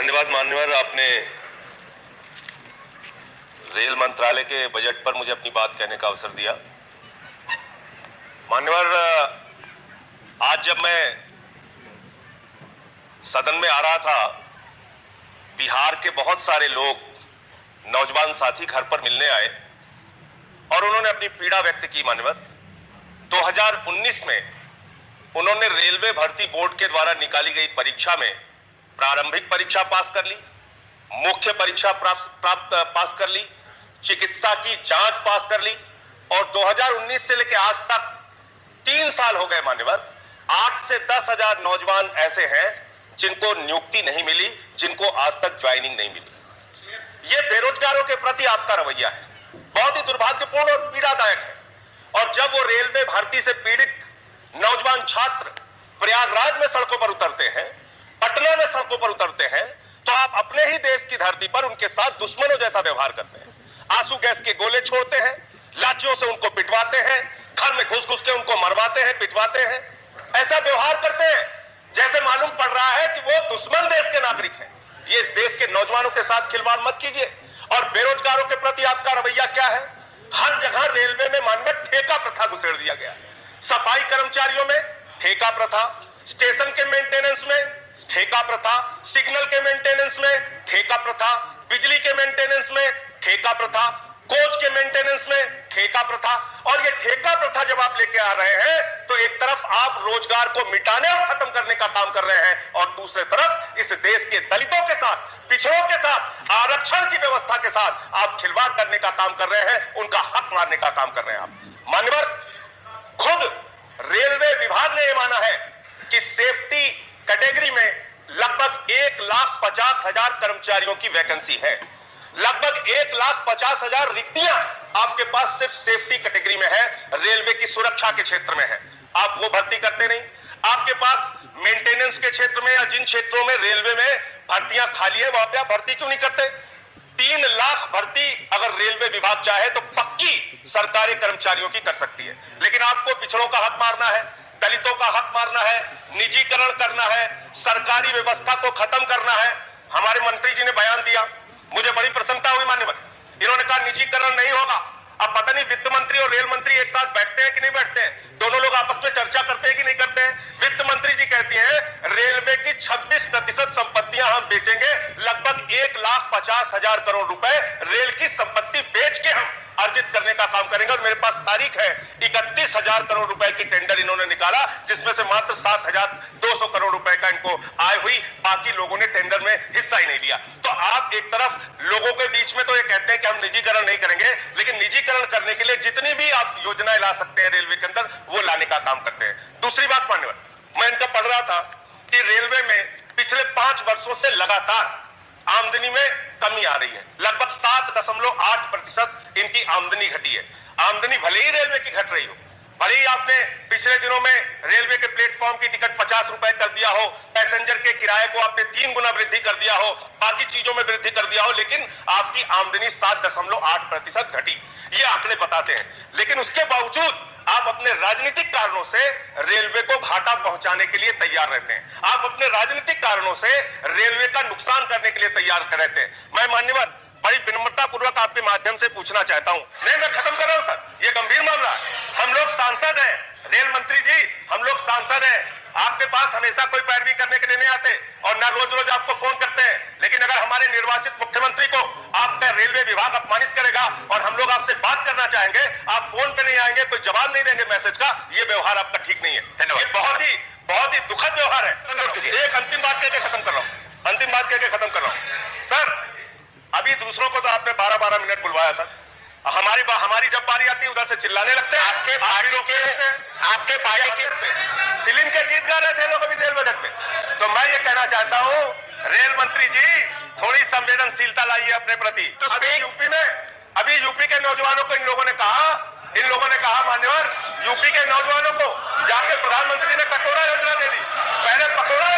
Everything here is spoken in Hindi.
धन्यवाद मान्यवर, आपने रेल मंत्रालय के बजट पर मुझे अपनी बात कहने का अवसर दिया। मान्यवर, आज जब मैं सदन में आ रहा था, बिहार के बहुत सारे लोग, नौजवान साथी घर पर मिलने आए और उन्होंने अपनी पीड़ा व्यक्त की। मान्यवर, 2019 में उन्होंने रेलवे भर्ती बोर्ड के द्वारा निकाली गई परीक्षा में प्रारंभिक परीक्षा पास कर ली, मुख्य परीक्षा पास कर ली, चिकित्सा की जांच पास कर ली और 2019 से लेकर आज तक 3 साल हो गए। मान्यवर, 8 से 10 हजार नौजवान ऐसे हैं जिनको नियुक्ति नहीं मिली, जिनको आज तक ज्वाइनिंग नहीं मिली। ये बेरोजगारों के प्रति आपका रवैया है, बहुत ही दुर्भाग्यपूर्ण और पीड़ादायक है। और जब वो रेलवे भर्ती से पीड़ित नौजवान छात्र प्रयागराज में सड़कों पर उतरते हैं, पटना में सड़कों पर उतरते हैं, तो आप अपने ही देश की धरती पर उनके साथ दुश्मनों जैसा व्यवहार करते हैं। आंसू गैस के गोले छोड़ते हैं, लाठियों से उनको पिटवाते हैं, घर में घुस घुस के उनको मरवाते हैं, पिटवाते हैं। ऐसा व्यवहार करते हैं जैसे मालूम पड़ रहा है कि वो दुश्मन देश के नागरिक हैं। ये इस देश के नौजवानों के साथ खिलवाड़ मत कीजिए। और बेरोजगारों के प्रति आपका रवैया क्या है? हर जगह रेलवे में मानव ठेका प्रथा घुसेड़ दिया गया। सफाई कर्मचारियों में ठेका प्रथा, स्टेशन के मेंटेनेंस में ठेका प्रथा, सिग्नल के मेंटेनेंस में ठेका प्रथा, बिजली के मेंटेनेंस में ठेका प्रथा, कोच के मेंटेनेंस में ठेका प्रथा। और ये ठेका प्रथा जब आप लेके आ रहे हैं तो एक तरफ आप रोजगार को मिटाने और खत्म करने का काम कर रहे हैं और दूसरी तरफ इस देश के दलितों के साथ, पिछड़ों के साथ, आरक्षण की व्यवस्था के साथ आप खिलवाड़ करने का काम कर रहे हैं, उनका हक मारने का काम कर रहे हैं आप। मान्यवर, खुद रेलवे विभाग ने यह माना है कि सेफ्टी कैटेगरी में लगभग 1,50,000 कर्मचारियों की वैकेंसी है। लगभग 1,50,000 रिक्तियां आपके पास सिर्फ सेफ्टी कैटेगरी में है, रेलवे की सुरक्षा के क्षेत्र में है। आप वो भर्ती करते नहीं। आपके पास मेंटेनेंस के क्षेत्र में या जिन क्षेत्रों में रेलवे में भर्तियां खाली है, वहां पे आप भर्ती क्यों नहीं करते? 3 लाख भर्ती अगर रेलवे विभाग चाहे तो पक्की सरकारी कर्मचारियों की कर सकती है, लेकिन आपको पिछड़ों का हक मारना है, दलितों का हक मारना है, निजीकरण करना है, सरकारी व्यवस्था को खत्म करना है। हमारे मंत्री जी ने बयान दिया, मुझे बड़ी प्रसन्नता हुई। मान्यवर, इन्होंने कहा निजीकरण नहीं होगा। अब पता नहीं वित्त मंत्री और रेल मंत्री एक साथ बैठते हैं कि नहीं बैठते हैं, दोनों लोग आपस में चर्चा करते हैं कि नहीं करते हैं। वित्त मंत्री जी कहती हैं रेलवे की 26% संपत्तियां हम बेचेंगे, लगभग 1,50,000 करोड़ रुपए रेल की संपत्ति बेच के हम अर्जित करने का काम करेंगे। और मेरे पास तारीख है, 31,000 करोड़ रुपए की टेंडर इन्होंने निकाला, जिसमें से मात्र 7,200 करोड़ रुपए का इनको आय हुई, बाकी लोगों ने टेंडर में हिस्सा ही नहीं लिया। तो आप एक तरफ लोगों के बीच में तो ये कहते हैं कि हम निजीकरण नहीं करेंगे, लेकिन निजीकरण करने के लिए जितनी भी आप योजनाएं ला सकते हैं रेलवे के अंदर, वो लाने का काम करते हैं। दूसरी बात मान्यवर, मैं इनका पढ़ रहा था कि रेलवे में पिछले 5 वर्षों से लगातार आमदनी में कमी आ रही है। लगभग 7.8% इनकी आमदनी घटी है। आमदनी भले ही रेलवे की घट रही हो, भले ही आपने पिछले दिनों में रेलवे के प्लेटफॉर्म की टिकट 50 रुपए कर दिया हो, पैसेंजर के किराए को आपने 3 गुना वृद्धि कर दिया हो, बाकी चीजों में वृद्धि कर दिया हो, लेकिन आपकी आमदनी 7.8% घटी। ये आंकड़े बताते हैं। लेकिन उसके बावजूद आप अपने राजनीतिक कारणों से रेलवे को घाटा पहुंचाने के लिए तैयार रहते हैं। आप अपने राजनीतिक कारणों से रेलवे का नुकसान करने के लिए तैयार रहते हैं। मैं मान्यवर बड़ी विनम्रता पूर्वक आपके माध्यम से पूछना चाहता हूं। नहीं, मैं खत्म कर रहा हूं सर, ये गंभीर मामला है। हम लोग सांसद हैं, रेल मंत्री जी, हम लोग सांसद हैं। आपके पास हमेशा कोई पैरवी करने के लिए नहीं आते और ना रोज रोज आपको फोन करते हैं। लेकिन अगर हमारे निर्वाचित मुख्यमंत्री को आपका रेलवे विभाग अपमानित करेगा और हम लोग आपसे बात करना चाहेंगे, आप फोन पे नहीं आएंगे, कोई जवाब नहीं देंगे मैसेज का, ये व्यवहार आपका ठीक नहीं है। ये बहुत ही दुखद व्यवहार है। एक अंतिम बात कहकर खत्म कर रहा हूं सर। अभी दूसरों को तो आपने 12-12 मिनट बुलवाया सर, हमारी जब बारी आती है उधर से चिल्लाने लगते हैं। आपके पार्टी के फिल्म के गीत गा रहे थे लोग अभी रेल बजट में। तो मैं ये कहना चाहता हूँ, रेल मंत्री जी थोड़ी संवेदनशीलता लाइए अपने प्रति। तो अभी यूपी के नौजवानों को इन लोगों ने कहा मान्यवर, यूपी के नौजवानों को जाके प्रधानमंत्री ने कटोरा योजना दे दी। पहले पकौड़ा